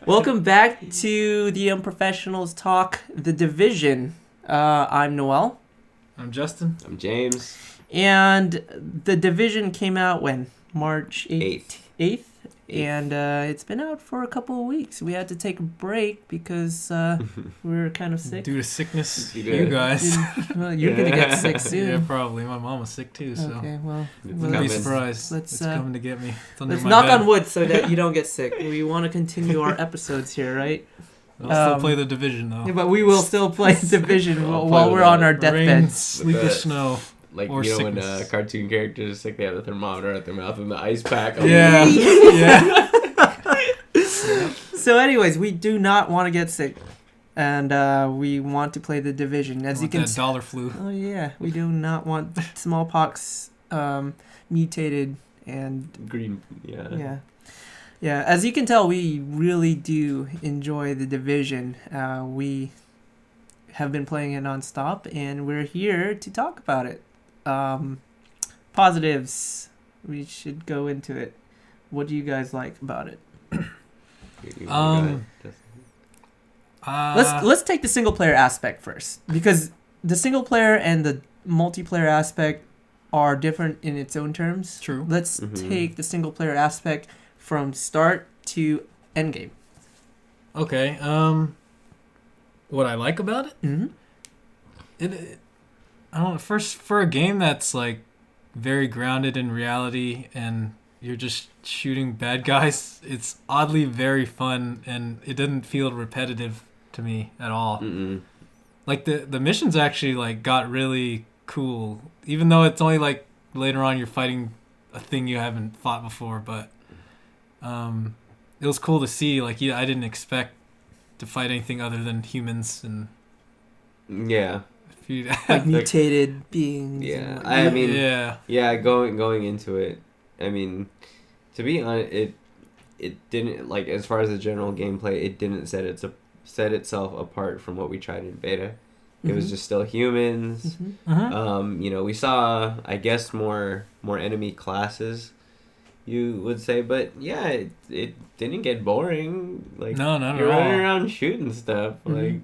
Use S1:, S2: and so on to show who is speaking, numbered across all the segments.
S1: Welcome back to the Unprofessionals Talk, The Division. I'm Noel.
S2: I'm Justin.
S3: I'm James.
S1: And The Division came out when? March 8th? 8th? And it's been out for a couple of weeks. We had to take a break because we were kind of sick.
S2: Due to sickness,
S3: You
S2: guys.
S1: Well, you're going to get sick soon.
S2: Yeah, probably. My mom was sick too, so.
S1: Okay, well,
S2: Wouldn't be surprised.
S1: Let's,
S2: it's coming to get me.
S1: Let's knock on wood so that you don't get sick. We want to continue our episodes here, right?
S2: I'll still play the Division, though.
S1: Yeah, but we will still play Division while we're on our deathbeds.
S2: Sleep or snow.
S3: Like,
S2: or
S3: when
S2: sickness.
S3: Cartoon characters, like, they have the thermometer at their mouth and the ice pack.
S2: Yeah. Yeah.
S1: So anyways, we do not want to get sick. And we want to play the Division. As you can
S2: that dollar flu.
S1: Oh, yeah. We do not want smallpox mutated and...
S3: Green, yeah.
S1: Yeah. Yeah, as you can tell, we really do enjoy the Division. We have been playing it nonstop, and we're here to talk about it. Positives. We should go into it. What do you guys like about it? Let's take the single player aspect first, because the single player and the multiplayer aspect are different in its own terms.
S2: True.
S1: Let's take the single player aspect from start to end game.
S2: Okay. What I like about it?
S1: Mm-hmm.
S2: I don't know. First, for a game that's like very grounded in reality and you're just shooting bad guys, it's oddly very fun and it doesn't feel repetitive to me at all.
S3: Mm-mm.
S2: Like the missions actually like got really cool, even though it's only like later on you're fighting a thing you haven't fought before, but it was cool to see. Like, I didn't expect to fight anything other than humans and
S3: Yeah.
S1: Like mutated beings.
S3: Yeah. I mean,
S2: yeah,
S3: going into it, I mean, to be honest, it didn't, like, as far as the general gameplay, it didn't set itself apart from what we tried in beta. It was just still humans.
S2: Mm-hmm.
S3: We saw, I guess, more enemy classes, you would say, but yeah, it didn't get boring. Like,
S2: no, not
S3: you're
S2: at all.
S3: running around shooting stuff. Like,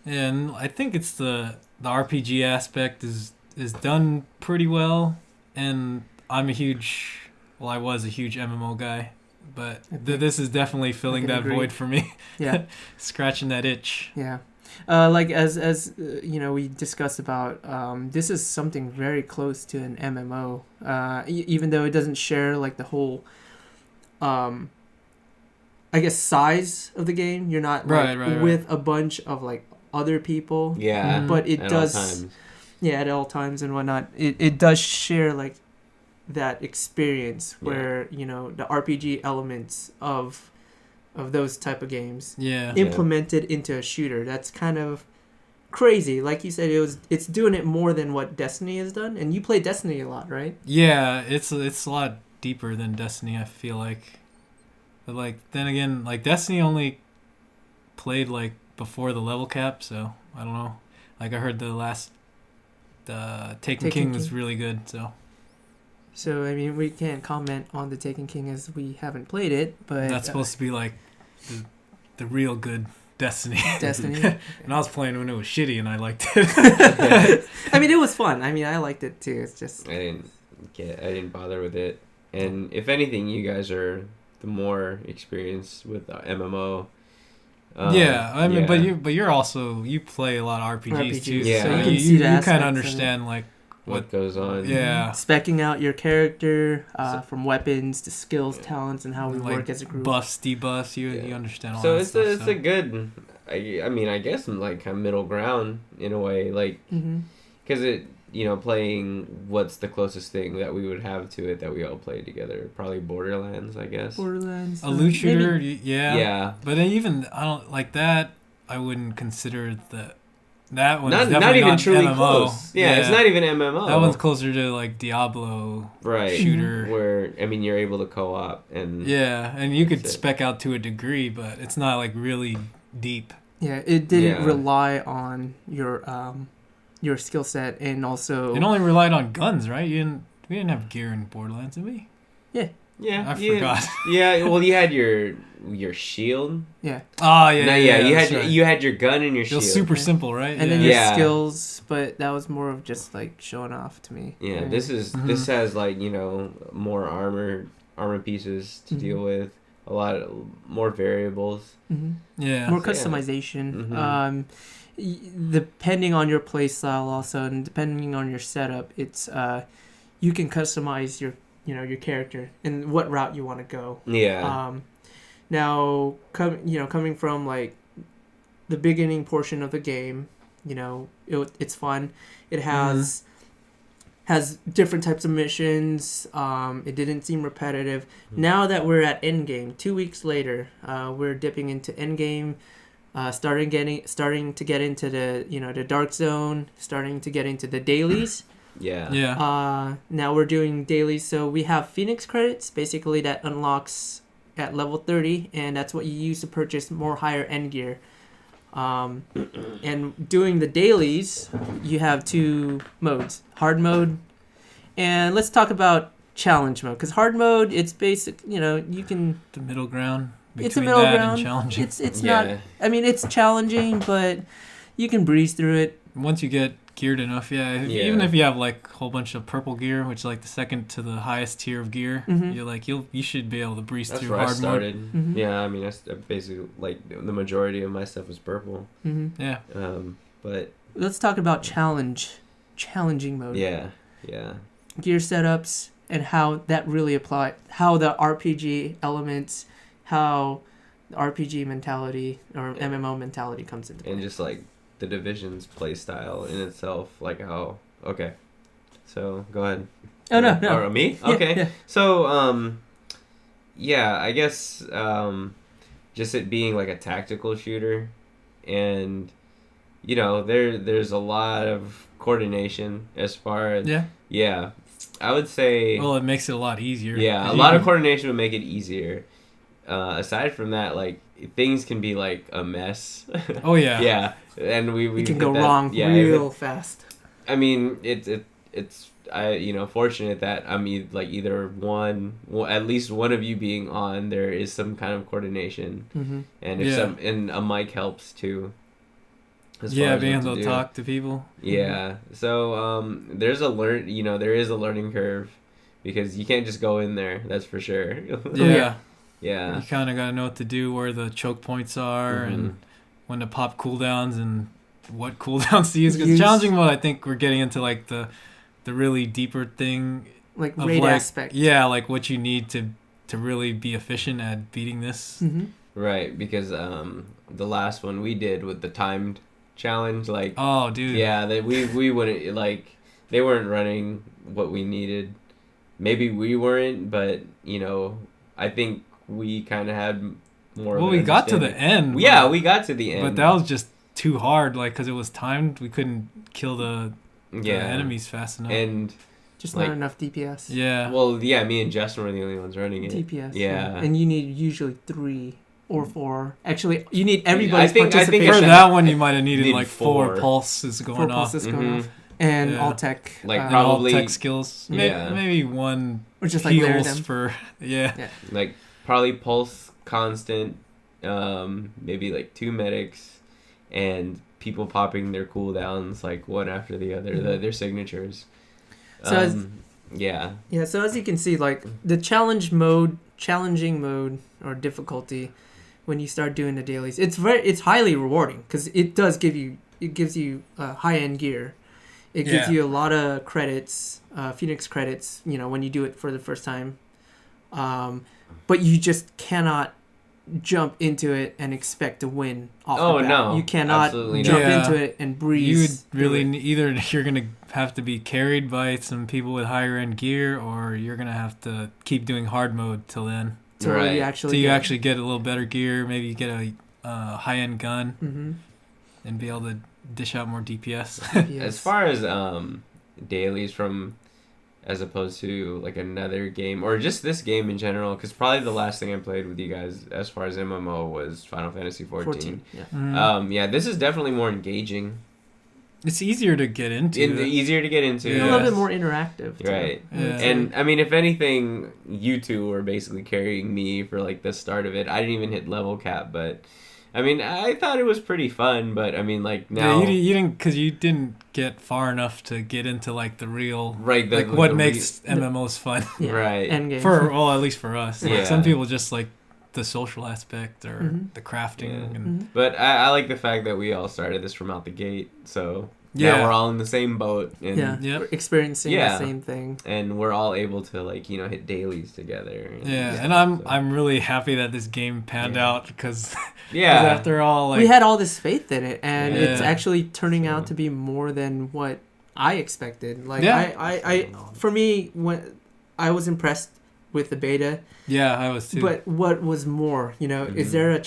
S2: yeah, and I think it's the RPG aspect is done pretty well, and I was a huge MMO guy, but this is definitely filling that void for me.
S1: Yeah.
S2: Scratching that itch.
S1: Yeah. Like as we discussed about, this is something very close to an MMO. Even though it doesn't share like the whole, I guess, size of the game. You're not
S2: right.
S1: with a bunch of like other people.
S3: Yeah.
S1: But it
S3: at
S1: does.
S3: all times.
S1: Yeah, at all times and whatnot. It does share like that experience where the RPG elements of those type of games implemented into a shooter. That's kind of crazy. Like you said, it's doing it more than what Destiny has done, and you play Destiny a lot, right?
S2: Yeah, it's a lot deeper than Destiny, I feel like. But like then again, like Destiny only played like before the level cap, so I don't know. Like I heard the last Taken King was really good, so.
S1: So I mean, we can't comment on the Taken King as we haven't played it, but
S2: that's supposed to be like the real good Destiny.
S1: Destiny.
S2: And I was playing when it was shitty, and I liked it.
S1: I mean, it was fun. I mean, I liked it too. It's just
S3: I didn't bother with it. And if anything, you guys are the more experienced with MMO.
S2: Yeah, I mean, but you're also, you play a lot of RPGs too,
S3: yeah.
S2: so
S1: you can see
S2: you
S1: the
S2: kind of understand like
S3: what goes on.
S2: Yeah,
S1: specking out your character from weapons to skills, talents, and how we
S2: like
S1: work as a group.
S2: Buffs, debuffs, you understand all
S3: so
S2: that
S3: it's
S2: stuff.
S3: it's a good, I mean, I guess like kind of middle ground in a way, like because it playing what's the closest thing that we would have to it that we all played together, probably Borderlands, I guess.
S1: Borderlands,
S2: a loot shooter,
S1: maybe.
S2: yeah. But then even I don't like that. I wouldn't consider that one's
S3: not even truly
S2: MMO.
S3: close. Yeah, it's not even MMO.
S2: That one's closer to like Diablo, shooter,
S3: where I mean you're able to co-op and
S2: and you could spec out to a degree, but it's not like really deep.
S1: Yeah, it didn't rely on your skill set, and also
S2: it only relied on guns, right? We didn't have gear in Borderlands, did we?
S1: Yeah.
S3: Yeah,
S2: I forgot.
S3: Yeah, well, you had your shield.
S1: Yeah.
S2: Oh yeah.
S3: No,
S2: yeah.
S3: You had your gun and your shield.
S2: It was super simple, right?
S1: And then your skills, but that was more of just like showing off to me.
S3: Yeah, this has like more armor pieces to deal with, a lot of more variables.
S2: Yeah.
S1: More customization. Depending on your play style also, and depending on your setup, it's you can customize your character and what route you want to go.
S3: Yeah.
S1: Now coming from like the beginning portion of the game, it's fun. It has different types of missions. It didn't seem repetitive. Now that we're at endgame, 2 weeks later, we're dipping into endgame. Starting to get into the the dark zone, starting to get into the dailies.
S3: Yeah.
S1: Now we're doing dailies, so we have Phoenix credits basically that unlocks at level 30, and that's what you use to purchase more higher end gear. And doing the dailies, you have 2 modes: hard mode, and let's talk about challenge mode. Because hard mode, it's basic. You can
S2: the middle ground.
S1: It's a middle ground.
S2: Challenging.
S1: It's not. I mean, it's challenging, but you can breeze through it.
S2: Once you get geared enough, even if you have like a whole bunch of purple gear, which is like the second to the highest tier of gear, you're like you should be able to breeze through hard mode. That's where I started.
S3: Yeah, I mean, that's basically like the majority of my stuff was purple.
S2: Yeah.
S3: But
S1: let's talk about challenging mode.
S3: Yeah.
S1: Gear setups and how that really apply. How the RPG elements. How the RPG mentality or MMO mentality comes into play.
S3: And just like the Division's play style in itself, like how... Okay. So, go ahead.
S1: Oh, no.
S3: Or me? Okay.
S1: Yeah.
S3: So, I guess just it being like a tactical shooter, and, there's a lot of coordination as far as... Yeah. I would say...
S2: Well, it makes it a lot easier.
S3: Yeah, a lot of coordination would make it easier. Aside from that, like, things can be like a mess.
S2: Oh yeah.
S3: Yeah, and we
S1: can go wrong real fast.
S3: I mean, it's fortunate that I'm either at least one of you being on, there is some kind of coordination, and if and a mic helps too.
S2: Being able to talk to people.
S3: Yeah, so there is a learning curve, because you can't just go in there. That's for sure.
S2: Yeah.
S3: Yeah.
S2: You kind of got to know what to do, where the choke points are, and when to pop cooldowns and what cooldowns to use. Because challenging mode, I think we're getting into like the really deeper thing.
S1: Like raid aspect.
S2: Yeah, like what you need to really be efficient at beating this.
S3: Right, because the last one we did with the timed challenge, like...
S2: Oh, dude.
S3: Yeah, we wouldn't, like... They weren't running what we needed. Maybe we weren't, but, I think... we kind of had more.
S2: Well, we got to the end.
S3: Yeah, we got to the end.
S2: But that was just too hard, like, because it was timed. We couldn't kill the enemies fast enough.
S3: And
S1: just not enough DPS.
S2: Yeah.
S3: Well, yeah, me and Justin were the only ones running it.
S1: DPS.
S3: Yeah.
S1: And you need usually 3 or 4. Actually, you need everybody's participation.
S2: I think for that one, you might have needed like 4 pulses going off.
S1: 4 pulses going off. And all tech.
S3: Like probably...
S2: all tech skills. Maybe one
S1: or just like layer them.
S2: For... Yeah.
S3: Like probably pulse constant, maybe like 2 medics, and people popping their cooldowns like one after the other, their signatures.
S1: So so as you can see, like the challenging mode or difficulty, when you start doing the dailies, it's highly rewarding, because it gives you high end gear. It gives you a lot of credits, Phoenix credits, when you do it for the first time. But you just cannot jump into it and expect to win off the bat.
S3: No.
S1: You cannot jump into it and breeze.
S2: You would really either you're going to have to be carried by some people with higher end gear, or you're going to have to keep doing hard mode till then.
S1: Till you
S2: actually get a little better gear. Maybe you get a high end gun and be able to dish out more DPS.
S3: As far as dailies from... as opposed to like another game, or just this game in general, because probably the last thing I played with you guys as far as MMO was Final Fantasy 14.
S1: Yeah.
S3: This is definitely more engaging.
S2: It's easier to get into.
S3: Easier to get into.
S1: A little bit more interactive.
S3: Too. Right. Yeah. And I mean, if anything, you two were basically carrying me for like the start of it. I didn't even hit level cap, but I mean, I thought it was pretty fun. But I mean, like now
S2: you didn't because you didn't get far enough to get into like the real
S3: like
S2: what makes MMOs fun.
S1: Yeah.
S3: Right.
S1: Endgame.
S2: At least for us.
S3: Yeah.
S2: Like, some people just like the social aspect or the crafting. And
S3: But I like the fact that we all started this from out the gate, so now we're all in the same boat and
S1: we're experiencing the same thing,
S3: and we're all able to like hit dailies together.
S2: And I'm really happy that this game panned out because after all, like,
S1: we had all this faith in it, and it's actually turning out to be more than what I expected. Like I for me, when I was impressed with the beta.
S2: Yeah, I was too.
S1: But what was more, is there a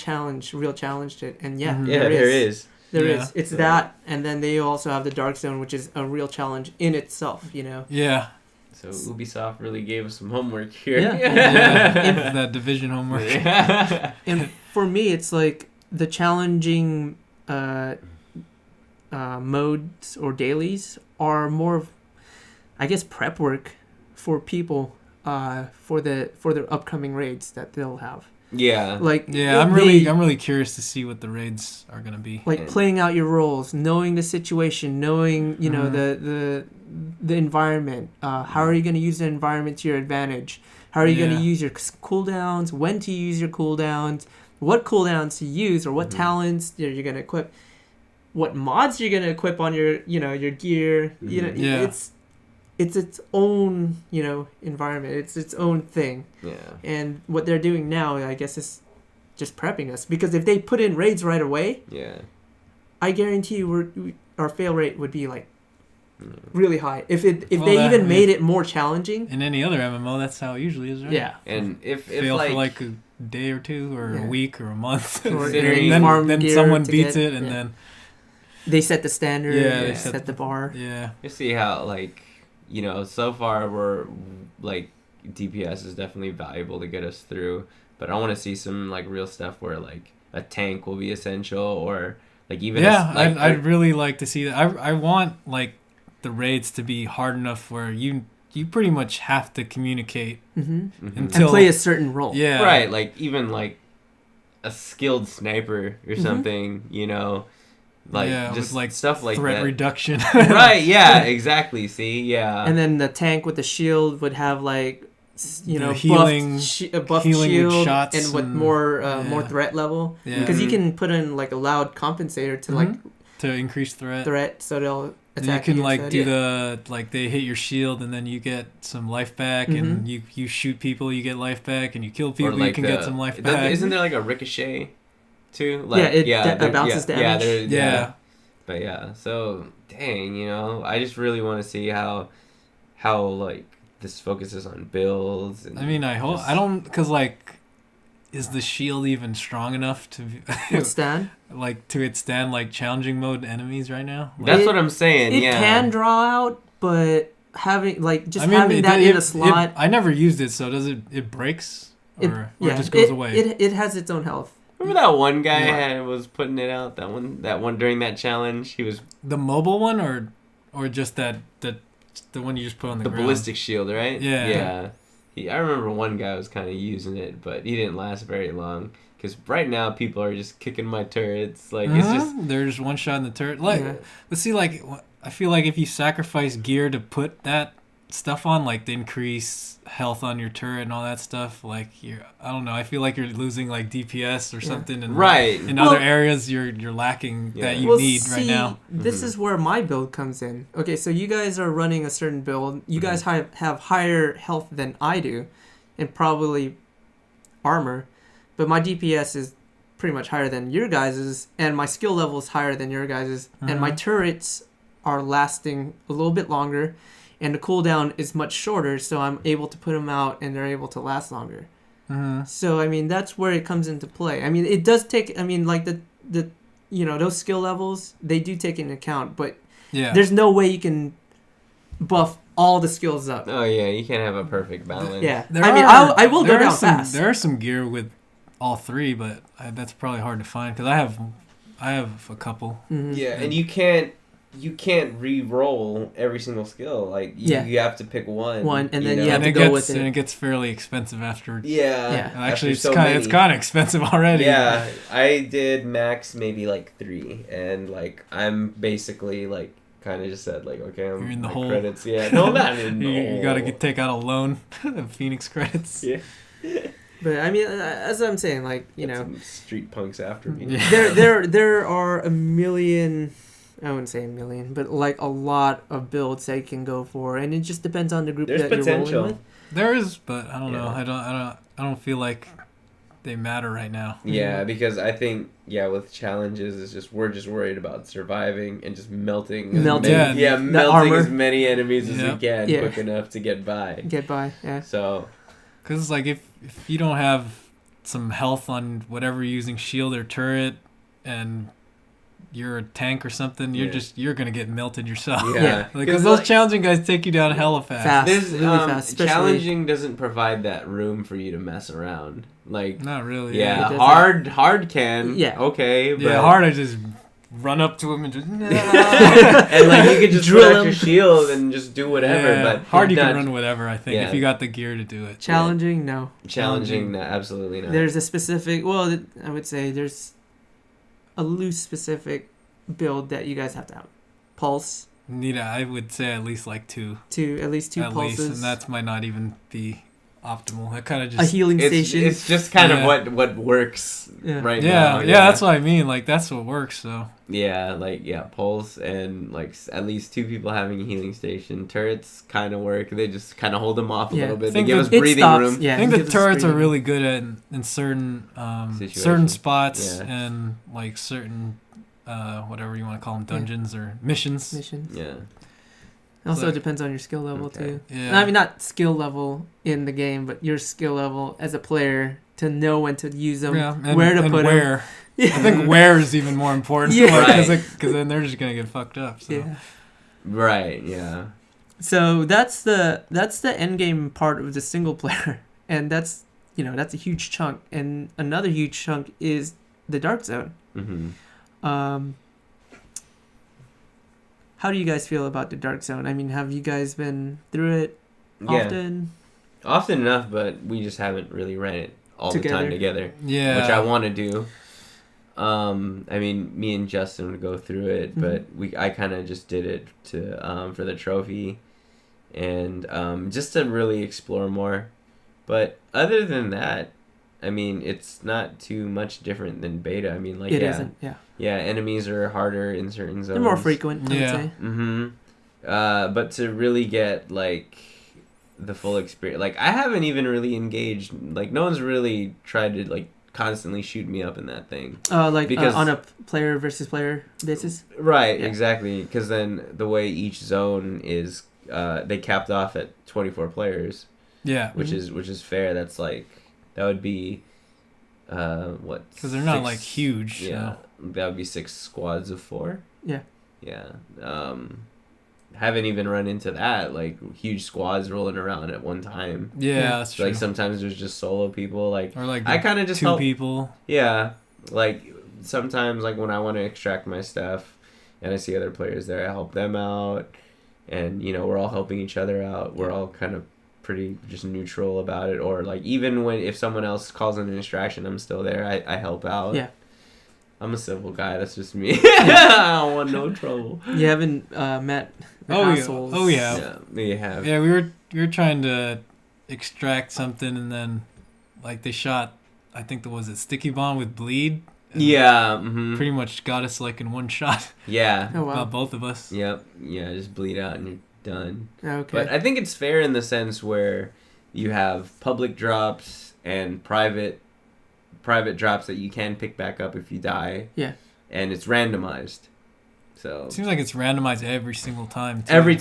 S1: real challenge to it? And
S3: there is.
S1: There is. It's that, and then they also have the Dark Zone, which is a real challenge in itself,
S2: Yeah.
S3: So Ubisoft really gave us some homework here.
S2: Yeah. That Division homework.
S1: Yeah. And for me, it's like the challenging modes or dailies are more of, I guess, prep work for people for the upcoming raids that they'll have.
S3: Yeah.
S2: I'm really curious to see what the raids are gonna be.
S1: Like playing out your roles, knowing the situation, knowing the environment. How are you gonna use the environment to your advantage? How are you gonna use your cooldowns? When to use your cooldowns? What cooldowns to use, or what talents you're gonna equip? What mods you're gonna equip on your your gear? It's its own, environment. It's its own thing.
S3: Yeah.
S1: And what they're doing now, I guess, is just prepping us. Because if they put in raids right away, I guarantee you our fail rate would be like really high. If they even made it more challenging.
S2: In any other MMO, that's how it usually is, right?
S1: Yeah.
S3: And if
S2: fail for like a day or two, or a week, or a month,
S1: or
S2: then someone beats it, and then
S1: they set the standard. They set the bar.
S2: Yeah.
S3: You see how so far we're like DPS is definitely valuable to get us through, but I want to see some like real stuff where like a tank will be essential, or like even
S2: I'd really like to see that. I want like the raids to be hard enough where you pretty much have to communicate
S1: until and play a certain role.
S2: Yeah,
S3: right. Like even like a skilled sniper or something, Like just
S2: like
S3: stuff like
S2: threat
S3: that.
S2: reduction.
S3: Right, yeah, exactly. See, yeah.
S1: And then the tank with the shield would have like
S2: healing
S1: buff shield
S2: shots
S1: and with more threat level. Because you can put in like a loud compensator to
S2: to increase threat.
S1: So they'll
S2: attack you. Can do the they hit your shield and then you get some life back, and you shoot people, you get life back, and you kill people, you can get some life back.
S3: Isn't there like a ricochet? Too,
S1: it bounces damage.
S3: But so dang, I just really want to see how like this focuses on builds. And
S2: I mean, I hope because is the shield even strong enough to
S1: withstand?
S2: To withstand challenging mode enemies right now?
S3: That's what I'm saying.
S1: It can draw out, but having having that in a slot.
S2: I never used it, so does it breaks or it just goes away?
S1: It has its own health.
S3: Remember that one guy was putting it out? That one during that challenge, he was
S2: the mobile one, or just the one you just put on the ground?
S3: Ballistic shield, right?
S2: Yeah.
S3: I remember one guy was kind of using it, but he didn't last very long. Because right now people are just kicking my turrets. It's just
S2: they're just one shot in the turret. Let's see. I feel like if you sacrifice gear to put that stuff on, the increase health on your turret and all that stuff, I don't know, I feel like you're losing DPS or something, and in other areas you're lacking that you need right now.
S1: This is where my build comes in. Okay, so you guys are running a certain build. You guys have higher health than I do, and probably armor, but my DPS is pretty much higher than your guys's, and my skill level is higher than your guys's, and my turrets are lasting a little bit longer. And the cooldown is much shorter, so I'm able to put them out, and they're able to last longer. So, I mean, that's where it comes into play. I mean, it does take... I mean, the those skill levels, they do take into account, but there's no way you can buff all the skills up.
S3: Oh, yeah, you can't have a perfect balance.
S1: Yeah. I will go down fast.
S2: There are some gear with all three, but that's probably hard to find, because I have a couple.
S3: Yeah, and you can't... you can't re-roll every single skill. Like you have to pick one,
S1: and then you have to go with it.
S2: And it gets fairly expensive after.
S3: Yeah.
S2: Actually, it's kind of expensive already.
S3: Yeah, I did max maybe like 3, and like I'm basically like kind of just said like, okay,
S2: you're in the hole.
S3: Credits. Yeah, no, not in the hole.
S2: You gotta take out a loan of Phoenix credits.
S3: Yeah.
S1: But I mean, as I'm saying, like
S3: some street punks after me.
S1: There are a million. I wouldn't say a million, but like a lot of builds that you can go for, and it just depends on the group that you're rolling with.
S2: There is, but I don't know. I don't feel like they matter right now.
S3: Yeah, because I think with challenges it's just we're just worried about surviving and just melting melting as many enemies as we can quick enough to get by.
S1: Yeah.
S3: So,
S2: because like if you don't have some health on whatever you're using, shield or turret, and you're a tank or something, you're gonna get melted yourself.
S3: Yeah,
S2: because those challenging guys take you down hella fast.
S1: Really fast.
S3: Challenging doesn't provide that room for you to mess around. Like
S2: not really.
S3: Yeah, hard can.
S1: Yeah.
S3: Okay. But
S2: hard. I just run up to him and just
S3: and like you could just drill out your shield and just do whatever.
S2: Yeah.
S3: But
S2: hard, you can run whatever. I think if you got the gear to do it.
S1: Challenging, no.
S3: Challenging, no, absolutely not.
S1: There's a specific. Well, I would say there's a loose specific build that you guys have to have. Pulse.
S2: I would say at least like 2.
S1: At least 2 pulses.
S2: And that might not even be optimal. That kind of just
S1: a healing station.
S3: It's just kind of what works right now.
S2: Yeah, that's what I mean. Like that's what works. So
S3: pulse and like at least 2 people having a healing station. Turrets kind of work. They just kind of hold them off a little bit. They give us breathing room.
S1: Yeah,
S2: I think the turrets are really good at in certain certain spots and like certain whatever you want to call them, dungeons or missions.
S1: Yeah. Also, it depends on your skill level too.
S2: Yeah.
S1: I mean, not skill level in the game, but your skill level as a player to know when to use them, where to put them.
S2: Yeah. I think where is even more important. Because then they're just gonna get fucked up. So.
S1: Yeah.
S3: Right. Yeah.
S1: So that's the end game part of the single player, and that's a huge chunk. And another huge chunk is the dark zone.
S3: Mm-hmm.
S1: How do you guys feel about the dark zone? I mean, have you guys been through it often?
S3: Often enough, but we just haven't really ran it all the time together.
S2: Yeah.
S3: Which I want to do. I mean, me and Justin would go through it, but I kind of just did it for the trophy and just to really explore more. But other than that, I mean, it's not too much different than beta. I mean, like
S1: it isn't.
S3: Yeah, enemies are harder in certain zones.
S1: They're more frequent, I would say.
S3: Mm-hmm. But to really get, like, the full experience... Like, I haven't even really engaged... Like, no one's really tried to, like, constantly shoot me up in that thing.
S1: Because on a player versus player basis?
S3: Right, exactly. Because then the way each zone is... they capped off at 24 players.
S2: Yeah.
S3: Which is fair. That's, like... That would be... what?
S2: Because they're not, like, huge.
S3: Yeah. So. That would be 6 squads of 4.
S1: Yeah.
S3: Yeah. Haven't even run into that, like huge squads rolling around at one time.
S2: Yeah, that's true.
S3: Like sometimes there's just solo people, like
S2: or like
S3: I kind of just
S2: 2 people.
S3: Yeah, like sometimes like when I want to extract my stuff and I see other players there, I help them out, and we're all helping each other out. We're all kind of pretty just neutral about it, or like even if someone else calls in an distraction, I'm still there. I help out.
S1: Yeah.
S3: I'm a civil guy. That's just me. I don't want no trouble.
S1: You haven't met assholes.
S2: Oh yeah.
S3: Yeah, we have.
S2: Yeah, we were trying to extract something, and then like they shot. I think there was a sticky bomb with bleed.
S3: Yeah.
S2: Pretty much got us like in one shot.
S3: Yeah.
S1: Oh wow.
S2: About both of us.
S3: Yep. Yeah. Just bleed out and you're done.
S1: Okay.
S3: But I think it's fair in the sense where you have public drops and private drops that you can pick back up if you die.
S1: Yeah.
S3: And it's randomized. So
S2: it seems like it's randomized every single time. Too.
S3: Every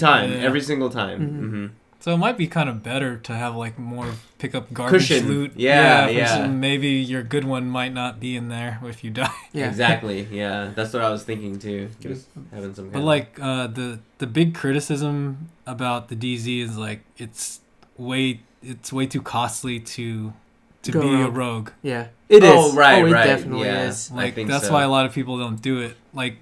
S3: single time. Mm-hmm.
S2: So it might be kind of better to have like more pick up garbage
S3: cushion.
S2: Loot.
S3: Yeah.
S2: Maybe your good one might not be in there if you die.
S1: Yeah.
S3: Exactly. Yeah. That's what I was thinking too. Just having some.
S2: But like the big criticism about the DZ is like it's way too costly to be a rogue.
S1: Yeah. It is.
S3: Oh, right,
S1: it
S3: right.
S1: definitely
S3: yeah.
S1: is.
S2: Like that's why a lot of people don't do it. Like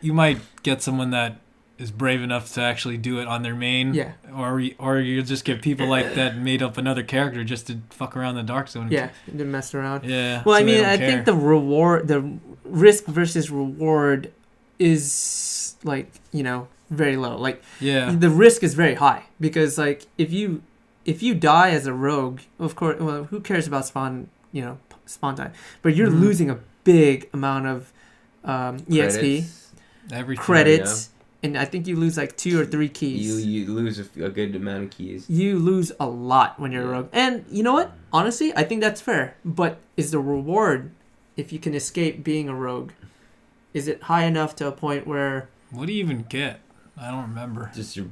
S2: you might get someone that is brave enough to actually do it on their main.
S1: Yeah.
S2: Or you just get people like that made up another character just to fuck around the dark zone.
S1: Yeah, to mess around.
S2: Yeah.
S1: Well,
S2: so
S1: I mean, I think the risk versus reward is like, very low. Like, the risk is very high because like if you die as a rogue, of course, well, who cares about spawn time? But you're losing a big amount of EXP, credits, and I think you lose like 2 or 3 keys.
S3: You lose a good amount of keys.
S1: You lose a lot when you're a rogue. And you know what? Honestly, I think that's fair. But is the reward, if you can escape being a rogue, is it high enough to a point where...
S2: What do you even get? I don't remember.
S3: Just your...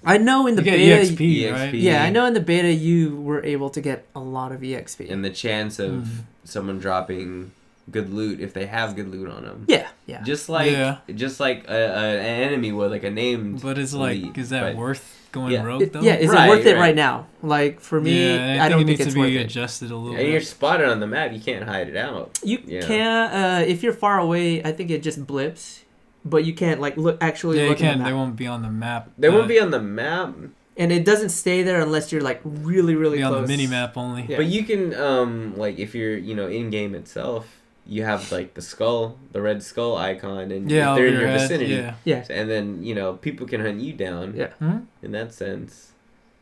S1: I know in the beta...
S2: EXP, right?
S1: Yeah, I know in the beta you were able to get a lot of EXP.
S3: And the chance of someone dropping... good loot if they have good loot on them.
S1: Yeah.
S3: Just like an enemy with like a named.
S2: But it's like,
S3: elite,
S2: is that worth going rogue though?
S1: Is it worth it right now? Like for me, I don't think it's worth it.
S2: It needs to be adjusted a little bit.
S3: And you're spotted on the map, you can't hide it out.
S1: You can't. If you're far away, I think it just blips. But you can't like look actually.
S2: Yeah,
S1: look
S2: you can't.
S1: at the map.
S2: They won't be on the map.
S3: They won't be on the map.
S1: And it doesn't stay there unless you're like really, really close.
S2: On the mini map only.
S3: Yeah. But you can like if you're in game itself. You have like the red skull icon, and if they're in your vicinity.
S1: Yeah.
S3: And then people can hunt you down.
S1: Yeah.
S3: In that sense.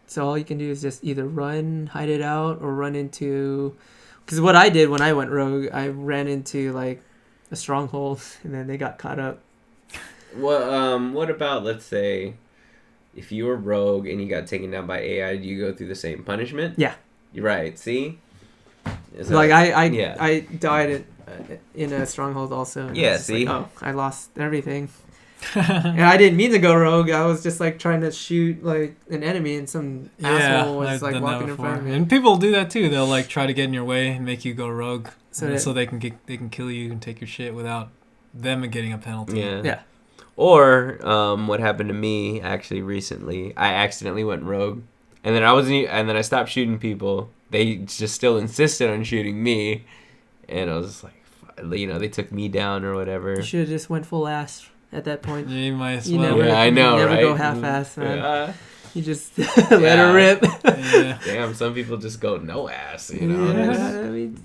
S1: So all you can do is just either run, hide it out, or run into. Because what I did when I went rogue, I ran into like a stronghold, and then they got caught up.
S3: Well, what about let's say, if you were rogue and you got taken down by AI, do you go through the same punishment?
S1: Yeah.
S3: You're right. See.
S1: Like I died in a stronghold also.
S3: Yeah, see?
S1: Like, I lost everything. And I didn't mean to go rogue. I was just like trying to shoot like an enemy and some asshole was like walking in front of me.
S2: And people do that too. They'll like try to get in your way and make you go rogue so they can kill you and take your shit without them getting a penalty.
S3: Yeah. Or what happened to me actually recently, I accidentally went rogue. And then I stopped shooting people. They just still insisted on shooting me. And I was just like, they took me down or whatever.
S1: You should have just went full ass at that point.
S2: Yeah, you might as well.
S3: I know,
S1: you never
S3: right?
S1: go half-ass, man. You just let her rip.
S2: Yeah.
S3: Damn, some people just go no ass,
S1: Yeah, I mean,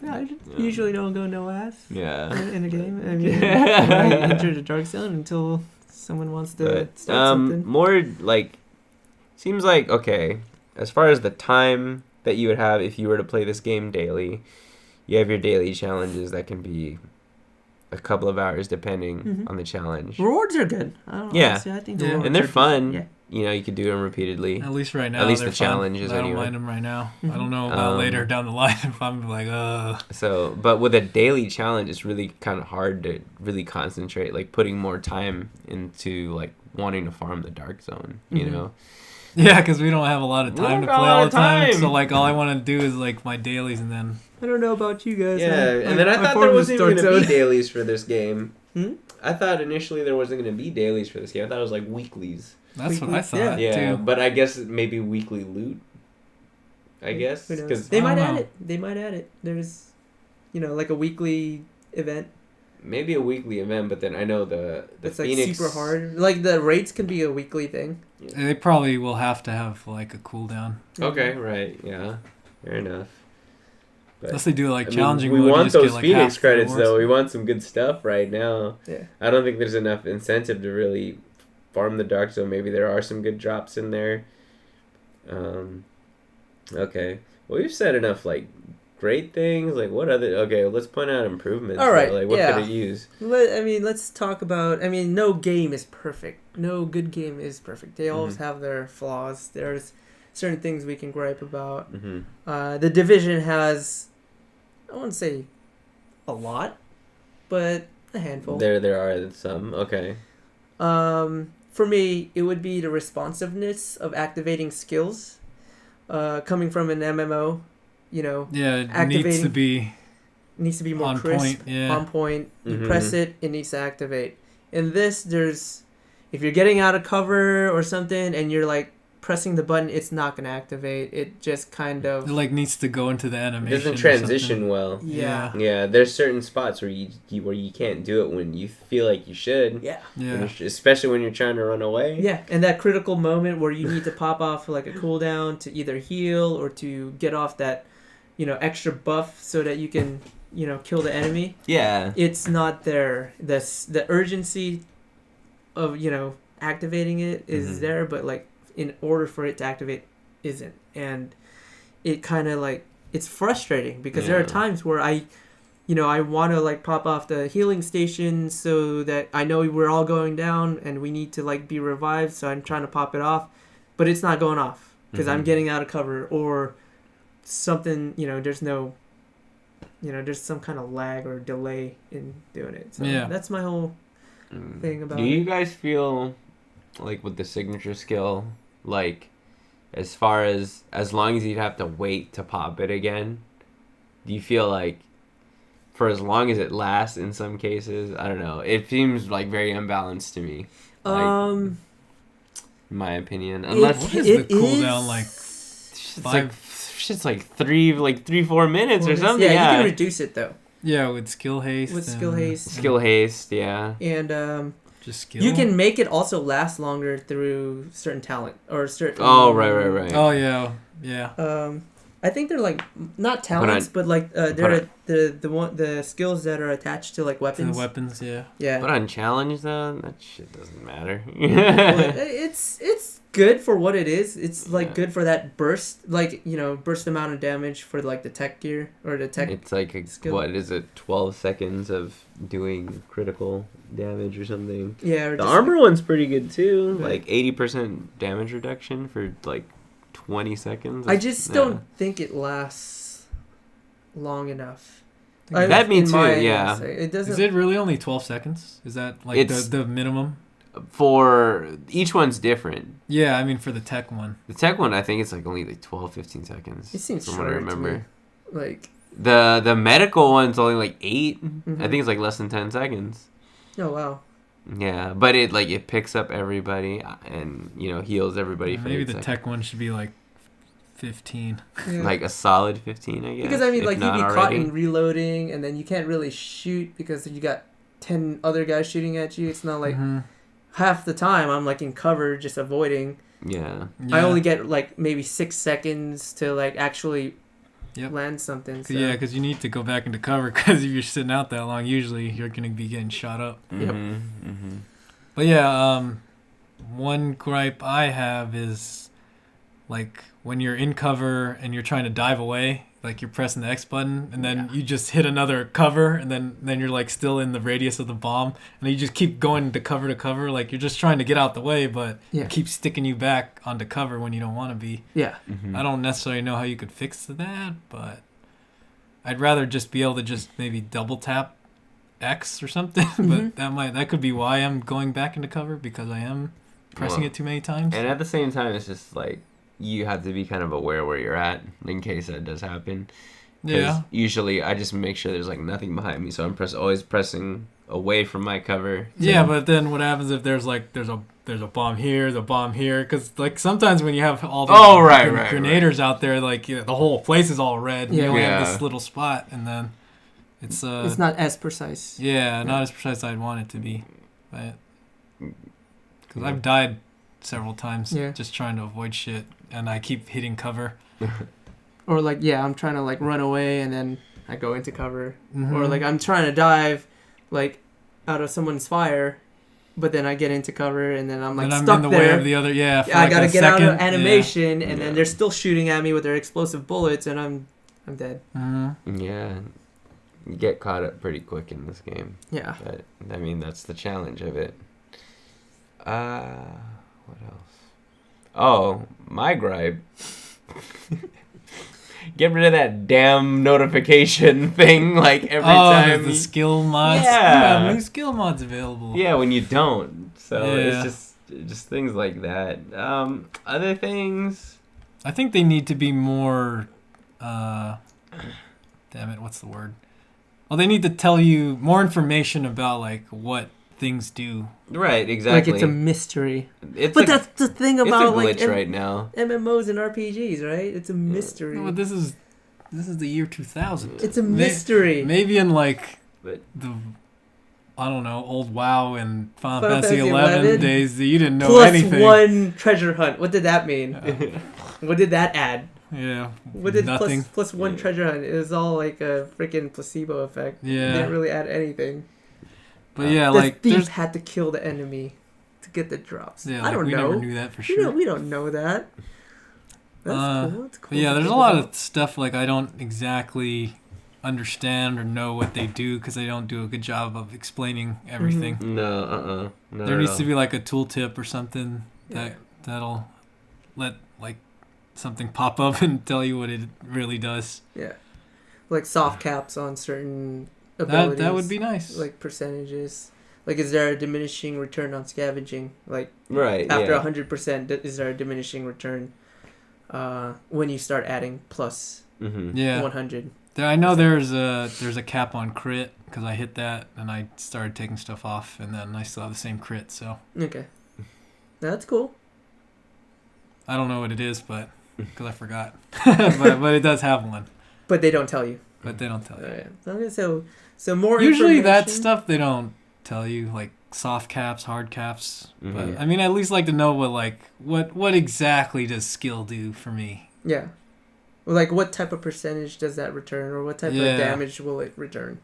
S1: I usually don't go no ass.
S3: Yeah.
S1: In a game. I mean, I enter the dark zone until someone wants to start something.
S3: More like, seems like, okay, as far as the time that you would have if you were to play this game daily, you have your daily challenges that can be a couple of hours depending on the challenge.
S1: Rewards are good. Honestly, I think the rewards
S3: and they're fun.
S1: Yeah.
S3: You could do them repeatedly.
S2: At least right now.
S3: At least
S2: the
S3: challenges.
S2: I don't mind them right now. I don't know about later down the line if I'm like,
S3: So, but with a daily challenge, it's really kind of hard to really concentrate, like putting more time into like wanting to farm the dark zone. You know.
S2: Yeah, because we don't have a lot of time to play all the time. So like, all I want to do is like my dailies, and then.
S1: I don't know about you guys.
S3: Yeah, and then I thought there wasn't even going to be dailies for this game. I thought initially there wasn't going to be dailies for this game. I thought it was like weeklies.
S2: That's what I thought.
S3: Yeah,
S2: too.
S3: But I guess maybe weekly loot. I guess
S1: because they might add it. They might add it. There's, like a weekly event.
S3: Maybe a weekly event, but then I know the
S1: it's
S3: Phoenix...
S1: like super hard. Like the raids can be a weekly thing.
S2: Yeah. They probably will have to have like a cooldown.
S3: Okay, right, yeah, fair enough. But,
S2: unless they do like challenging.
S3: We want those
S2: like
S3: Phoenix credits though. We want some good stuff right now.
S1: Yeah.
S3: I don't think there's enough incentive to really farm the dark zone. Maybe there are some good drops in there. Okay. Well, we've said enough like great things. Like what other? Okay, let's point out improvements.
S1: All right.
S3: Like what could it use?
S1: Let's talk about. No game is perfect. No good game is perfect. They always have their flaws. There's certain things we can gripe about. The Division has, I wouldn't say a lot, but a handful.
S3: There are some. Okay.
S1: For me, it would be the responsiveness of activating skills. Coming from an MMO,
S2: it needs to be
S1: more
S2: on
S1: crisp,
S2: point.
S1: on point. You press it needs to activate. In this, if you're getting out of cover or something, and you're like pressing the button, it's not going to activate. It just kind of...
S2: It like needs to go into the animation.
S3: It doesn't transition well.
S1: Yeah.
S3: Yeah, there's certain spots where you can't do it when you feel like you should.
S1: Yeah.
S3: Especially when you're trying to run away.
S1: Yeah, and that critical moment where you need to pop off like a cooldown to either heal or to get off that, extra buff so that you can, kill the enemy.
S3: Yeah.
S1: It's not there. The urgency of, activating it is there, but like in order for it to activate isn't. And it kind of like, it's frustrating because there are times where I want to like pop off the healing station so that I know we're all going down and we need to like be revived, so I'm trying to pop it off, but it's not going off because I'm getting out of cover or something, there's no, there's some kind of lag or delay in doing it. So that's my whole thing about it.
S3: Do you guys feel like with the signature skill, like as far as long as you'd have to wait to pop it again, do you feel like for as long as it lasts in some cases, I don't know, it seems like very unbalanced to me. In my opinion, unless
S2: what is the cooldown like?
S3: Shit's like 3-4 minutes or something.
S1: Yeah, you can reduce it though.
S2: Yeah, with skill haste.
S1: Skill
S3: haste, yeah.
S1: And
S2: just skill.
S1: You can make it also last longer through certain talent or certain.
S3: Oh right.
S2: Oh yeah.
S1: I think they're like not talents, but like they're the skills that are attached to like weapons.
S2: The weapons, yeah.
S1: Yeah.
S3: But on challenge though, that shit doesn't matter.
S1: It's good for what it is. It's like good for that burst, like burst amount of damage for like the tech gear or the tech.
S3: It's like what is it? 12 seconds of doing critical damage or something.
S1: Yeah. Or
S3: the armor one's pretty good too. Like 80% damage reduction for like 20 seconds.
S1: I just don't think it lasts long enough.
S3: That me too, yeah.
S1: It doesn't.
S2: Is it really only 12 seconds? Is that like the minimum?
S3: For each one's different.
S2: Yeah, I mean for the tech one.
S3: The tech one, I think it's like only like 12-15 seconds.
S1: It seems
S3: from what I remember.
S1: Like
S3: the medical one's only like 8. I think it's like less than 10 seconds.
S1: Oh wow.
S3: Yeah, but it picks up everybody and heals everybody.
S2: Maybe the tech one should be like 15.
S1: Yeah.
S3: Like a solid 15, I guess.
S1: Because I mean, like you'd be caught in reloading, and then you can't really shoot because you got 10 other guys shooting at you. It's not like half the time I'm like in cover just avoiding.
S3: Yeah.
S1: I only get like maybe 6 seconds to like actually land something. So.
S2: Yeah, because you need to go back into cover because if you're sitting out that long, usually you're going to be getting shot up. But yeah, one gripe I have is like when you're in cover and you're trying to dive away, like you're pressing the X button and then you just hit another cover and then you're like still in the radius of the bomb and you just keep going to cover, like you're just trying to get out the way, but it keeps sticking you back onto cover when you don't want to be.
S1: Yeah.
S2: I don't necessarily know how you could fix that, but I'd rather just be able to just maybe double tap X or something, but that could be why I'm going back into cover because I am pressing it too many times.
S3: And at the same time, it's just like you have to be kind of aware where you're at in case that does happen. Yeah. Usually, I just make sure there's like nothing behind me, so I'm always pressing away from my cover. So.
S2: Yeah, but then what happens if there's a bomb here, there's a bomb here? Because like sometimes when you have all the grenaders out there, like the whole place is all red. And you only have this little spot, and then it's
S1: not as precise.
S2: Yeah, not as precise as I'd want it to be, but because I've died several times just trying to avoid shit, and I keep hitting cover.
S1: Or like I'm trying to like run away and then I go into cover, or like I'm trying to dive like out of someone's fire, but then I get into cover and then I'm like stuck
S2: in the
S1: there.
S2: way of the other. Yeah,
S1: I gotta get out of animation, and then they're still shooting at me with their explosive bullets, and I'm dead.
S3: Yeah, you get caught up pretty quick in this game.
S1: Yeah,
S3: but I mean that's the challenge of it. What else? Oh, my gripe. Get rid of that damn notification thing, like every time.
S2: The skill mods.
S3: Yeah,
S2: new skill mods available.
S3: Yeah, when you don't. So it's just things like that. Other things.
S2: I think they need to be more. Damn it! What's the word? Well, they need to tell you more information about like what things do.
S3: Right, exactly.
S1: Like it's a mystery.
S3: It's
S1: but that's the thing about
S3: it's a glitch
S1: like
S3: right now.
S1: MMOs and RPGs, right? It's a mystery.
S2: No, but this is the year 2000.
S1: It's a mystery.
S2: Maybe in like
S3: but
S2: the I don't know, old WoW and Final Fantasy 11 days that you didn't know
S1: Plus
S2: anything.
S1: one treasure hunt. What did that mean? What did that add?
S2: Yeah.
S1: What did
S2: nothing.
S1: plus one treasure hunt? It was all like a freaking placebo effect.
S2: Yeah.
S1: It didn't really add anything.
S2: But yeah,
S1: the
S2: like
S1: thief had to kill the enemy to get the drops.
S2: Yeah,
S1: I don't
S2: we
S1: know.
S2: never knew that for sure.
S1: We don't know that. That's cool. That's cool.
S2: Yeah, there's a lot of stuff like I don't exactly understand or know what they do because they don't do a good job of explaining everything.
S3: Mm-hmm. No,
S2: there needs to be like a tooltip or something that'll let like something pop up and tell you what it really does.
S1: Yeah, like soft caps on certain abilities.
S2: That would be nice.
S1: Like percentages. Like, is there a diminishing return on scavenging? Like,
S3: right
S1: after 100%, is there a diminishing return when you start adding plus 100?
S2: I know there's a cap on crit because I hit that and I started taking stuff off and then I still have the same crit. So
S1: okay, that's cool.
S2: I don't know what it is, but because I forgot, but it does have one.
S1: But they don't tell you.
S2: But they don't tell you.
S1: Okay, so more.
S2: Usually that stuff they don't tell you, like soft caps, hard caps.
S3: Mm-hmm.
S2: But I mean, I at least like to know what exactly does skill do for me.
S1: Yeah. Like, what type of percentage does that return, or what type of damage will it return?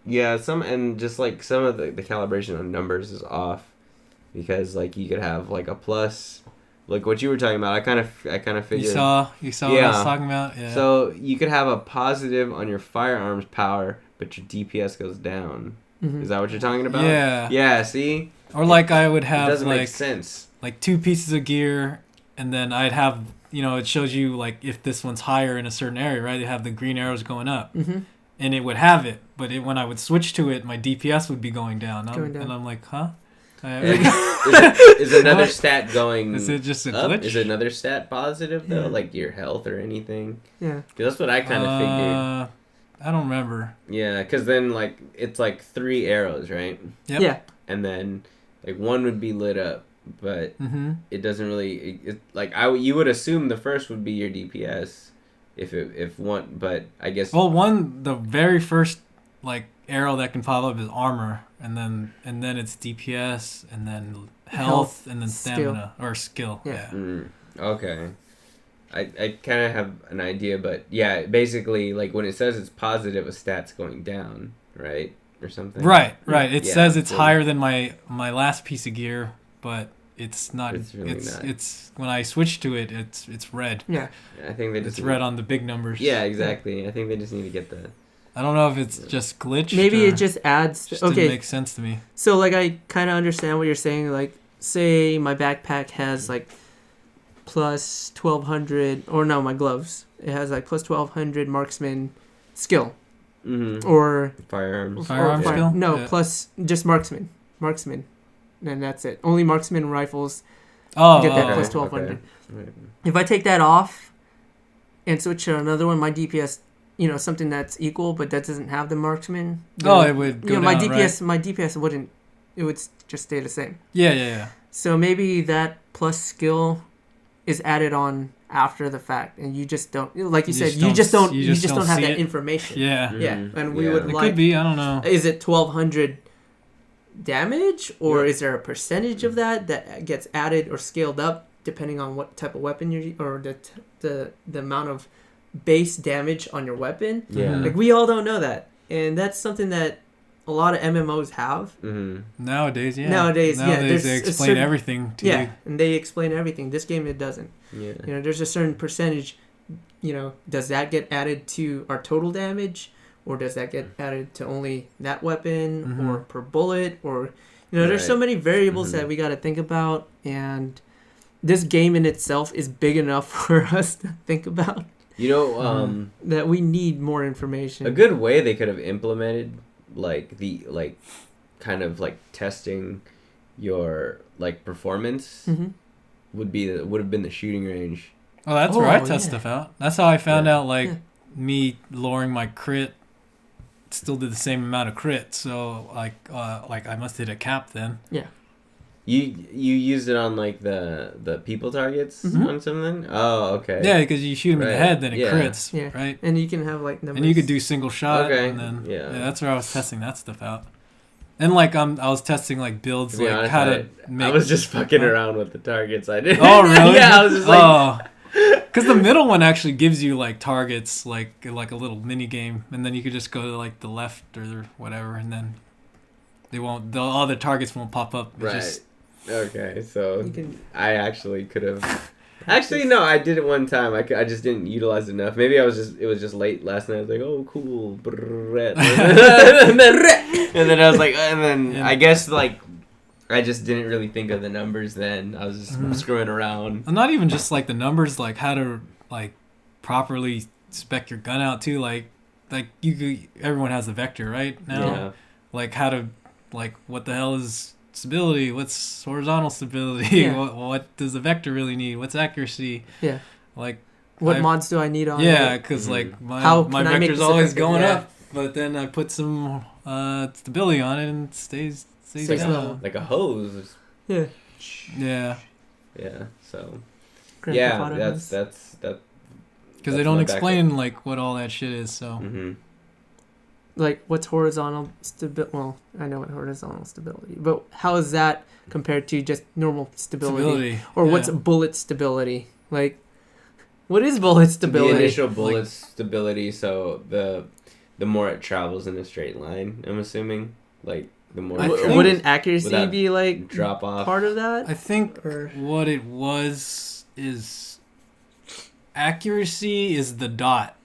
S3: Yeah, some of the calibration on numbers is off, because like you could have like a plus, like what you were talking about. I kind of figured. You
S2: saw what I was talking about. Yeah.
S3: So you could have a positive on your firearms power, but your DPS goes down. Mm-hmm. Is that what you're talking about?
S2: Yeah.
S3: Yeah. See.
S2: Or like I would have. It
S3: doesn't make sense.
S2: Like 2 pieces of gear, and then I'd have. It shows you, like, if this one's higher in a certain area, right? They have the green arrows going up. Mm-hmm. And it would have it. But when I would switch to it, my DPS would be going down. And I'm like, huh?
S3: Is another stat going
S2: Is it just a
S3: up?
S2: glitch?
S3: Is another stat positive, though? Yeah. Like your health or anything?
S1: Yeah.
S3: Because that's what I kind of figured.
S2: I don't remember.
S3: Yeah, because then, like, it's like 3 arrows, right?
S2: Yep.
S1: Yeah.
S3: And then, like, one would be lit up. But it doesn't really you would assume the first would be your DPS if one, but I guess
S2: the very first like arrow that can pop up is armor, and then it's DPS, and then health and then stamina or skill. Yeah.
S3: Okay. I kind of have an idea, but yeah, basically like when it says it's positive, a stat's going down, right, or something.
S2: Right. It says it's higher than my last piece of gear. But it's not.
S3: It's really not.
S2: It's when I switch to it, it's red.
S1: Yeah.
S3: I think they just.
S2: It's red on the big numbers.
S3: Yeah, exactly. Yeah. I think they just need to get that.
S2: I don't know if it's just glitched.
S1: Maybe it just adds.
S2: Just didn't make sense to me.
S1: So like I kind of understand what you're saying. Like, say my backpack has like plus 1200, or no, my gloves. It has like plus 1200 marksman skill.
S3: Mm-hmm.
S1: Or
S2: firearm skill.
S1: No, plus just marksman. And that's it. Only marksman rifles get that plus 1200. Okay. Right. If I take that off and switch to another one, my DPS, something that's equal, but that doesn't have the marksman.
S2: It would go down,
S1: my DPS,
S2: right?
S1: My DPS wouldn't. It would just stay the same.
S2: Yeah.
S1: So maybe that plus skill is added on after the fact, and you just don't, like you said, you just don't have that information.
S2: Yeah.
S1: And we would
S2: it could be. I don't know.
S1: Is it 1200? Damage, or is there a percentage of that gets added or scaled up depending on what type of weapon or the amount of base damage on your weapon? Like, we all don't know that, and that's something that a lot of MMOs have
S2: nowadays.
S1: Nowadays
S2: they explain everything to you.
S1: And they explain everything. This game, it doesn't. There's a certain percentage. Does that get added to our total damage? Or does that get added to only that weapon, or per bullet, or there's so many variables that we got to think about, and this game in itself is big enough for us to think about. That we need more information.
S3: A good way they could have implemented kind of testing your performance would have been the shooting range.
S2: Oh, that's where I test stuff out. That's how I found out me lowering my crit still did the same amount of crit. So like I must hit a cap then.
S1: Yeah.
S3: You used it on like the people targets on something? Oh, okay.
S2: Yeah, because you shoot him in the head, then it crits.
S1: Yeah.
S2: Right.
S1: And you can have like numbers.
S2: And you could do single shot.
S3: Okay.
S2: And then that's where I was testing that stuff out. And like I was testing like builds, like
S3: honest,
S2: how to make.
S3: I was just fucking around with the targets. I did.
S2: Oh really?
S3: Yeah, I was just like.
S2: Because the middle one actually gives you like targets, like a little mini game, and then you could just go to like the left or whatever, and then all the targets won't pop up.
S3: Right. Okay, so I actually could have. Actually, no, I did it one time. I just didn't utilize it enough. Maybe it was just late last night. I was like, oh, cool. and then I was like, I guess like I just didn't really think of the numbers then. I was just screwing around.
S2: And not even just like the numbers, like how to like properly spec your gun out too. Like everyone has the vector right now.
S3: Yeah.
S2: Like how to what the hell is stability? What's horizontal stability?
S1: Yeah.
S2: What does the vector really need? What's accuracy?
S1: Yeah.
S2: Like
S1: what mods do I need on it?
S2: Yeah, because like my vector's always going up, but then I put some stability on it and it stays down.
S3: Like a hose.
S1: Yeah.
S2: Yeah.
S3: Yeah. So.
S1: Grand
S3: that's
S2: because they don't explain like what all that shit is. So.
S3: Mm-hmm.
S1: Like what's horizontal stability? Well, I know what horizontal stability, but how is that compared to just normal stability? Or what's bullet stability? Like, what is bullet stability?
S3: The initial bullet stability. So the more it travels in a straight line, I'm assuming. Like the more.
S1: Wouldn't accuracy be like
S3: drop off
S1: part of that?
S2: I think what it was is accuracy is the dot,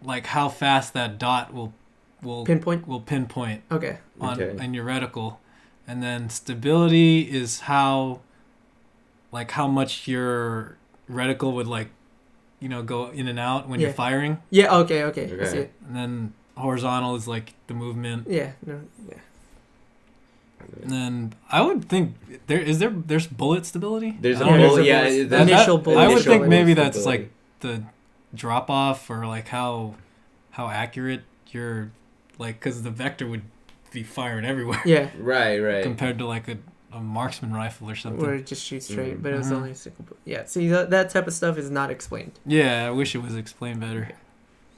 S2: like how fast that dot will pinpoint
S1: okay
S2: in your reticle, and then stability is how much your reticle would go in and out when you're firing.
S1: Yeah. Okay. I see it.
S2: And then horizontal is like the movement.
S1: Yeah.
S2: And then I would think there's bullet stability.
S3: There's a bullet. Yeah,
S1: initial bullet.
S2: I would think maybe that's like the drop off or like how accurate your. Like, because the vector would be firing everywhere.
S1: Yeah.
S3: Right.
S2: Compared to, like, a marksman rifle or something.
S1: Where it just shoots straight, but it was only a single bullet. Yeah, see, that type of stuff is not explained.
S2: Yeah, I wish it was explained better.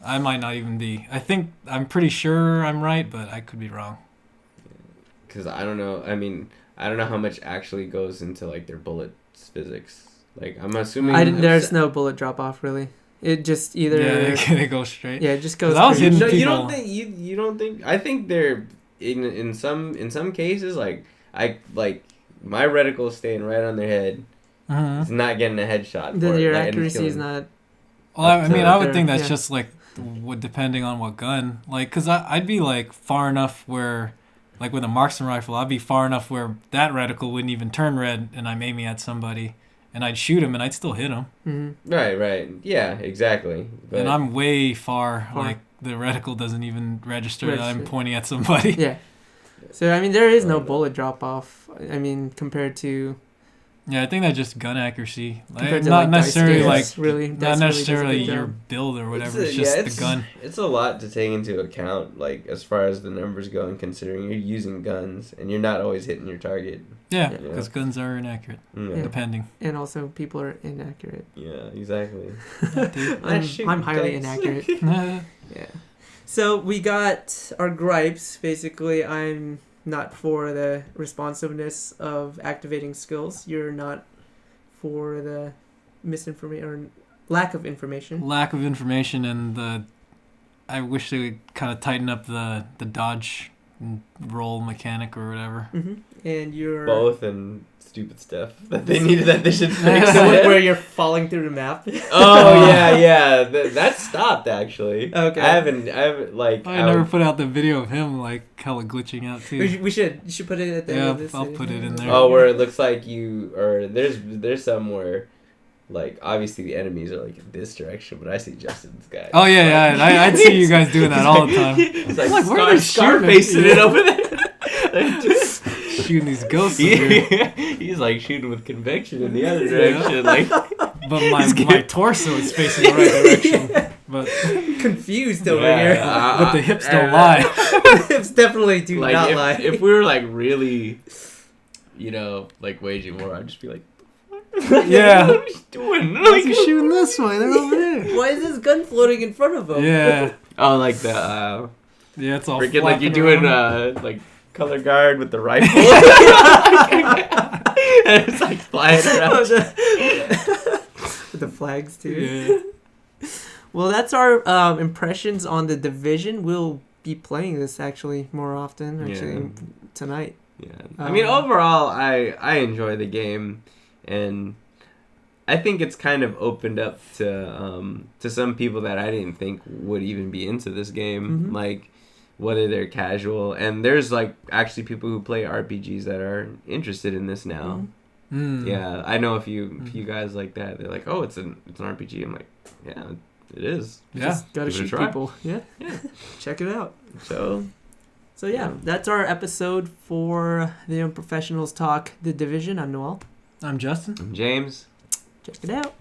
S2: I might not even be. I'm pretty sure I'm right, but I could be wrong.
S3: Because I don't know. I mean, I don't know how much actually goes into, like, their bullet physics. Like, I'm assuming...
S1: There's no bullet drop-off, really. It just either
S2: they go straight.
S1: Yeah, it just goes.
S2: I was hitting people.
S3: You don't think you don't think? I think they're in some cases like my reticle is staying right on their head.
S2: Mm-hmm.
S3: It's not getting a headshot.
S1: Then your accuracy is not.
S2: Well, I mean, I would think that's just like depending on what gun. Like, cause I'd be like far enough where, like with a marksman rifle, I'd be far enough where that reticle wouldn't even turn red, and I'm aiming at somebody. And I'd shoot him, and I'd still hit him.
S1: Mm-hmm.
S3: Right. Yeah, exactly.
S2: But and I'm way far. Like, the reticle doesn't even register that I'm pointing at somebody.
S1: Yeah. So, I mean, there is no bullet drop-off. I mean, compared to...
S2: Yeah, I think that's just gun accuracy. Like, not necessarily, not necessarily your build or whatever. It's just the gun.
S3: It's a lot to take into account, like, as far as the numbers go, and considering you're using guns, and you're not always hitting your target.
S2: Yeah, because guns are inaccurate, depending.
S1: And also, people are inaccurate.
S3: Yeah, exactly.
S1: I'm highly inaccurate. Yeah. So, we got our gripes. Basically, I'm not for the responsiveness of activating skills. You're not for the misinformation or lack of information.
S2: Lack of information, and I wish they would kind of tighten up the dodge and roll mechanic or whatever.
S1: Mm-hmm. And you're
S3: both and stupid stuff that they should fix.
S1: Where you're falling through the map.
S3: Oh yeah. That stopped actually.
S1: Okay.
S3: I haven't like.
S2: I never put out the video of him like hella glitching out too.
S1: We should. You should put it at the end of this.
S2: I'll put it in there.
S3: Oh, where it looks like there's somewhere. Like, obviously the enemies are, like, in this direction, but I see Justin's guy.
S2: Oh, yeah. I'd see you guys doing that all the time.
S3: It's like where are they Scarfacing it over there?
S2: Just shooting these ghosts.
S3: He's, like, shooting with conviction in the other direction. Like,
S2: but my torso is facing the right direction. But
S1: confused over here.
S2: But the hips don't lie.
S1: The hips definitely do not lie.
S3: If we were like really, like waging war, I'd just be like,
S2: yeah.
S3: What are you doing?
S2: Like you're shooting this way, they're over there.
S1: Why is this gun floating in front of him?
S2: Yeah.
S3: Oh, like the
S2: yeah, it's all
S3: freaking like you're doing like color guard with the rifle. And it's like flying around.
S1: With the flags too.
S2: Yeah.
S1: Well, that's our impressions on The Division. We'll be playing this actually more often tonight.
S3: Yeah. I mean, overall, I enjoy the game, and I think it's kind of opened up to some people that I didn't think would even be into this game, like whether they're casual, and there's like actually people who play RPGs that are interested in this now. Yeah, I know a few guys like that. They're like, oh, it's an RPG. I'm like, yeah, it is.
S2: Yeah,
S1: just gotta shoot people. Yeah, check it out. So yeah, that's our episode for the Unprofessionals Talk The Division. I'm Noel.
S2: I'm Justin.
S3: I'm James.
S1: Check it out.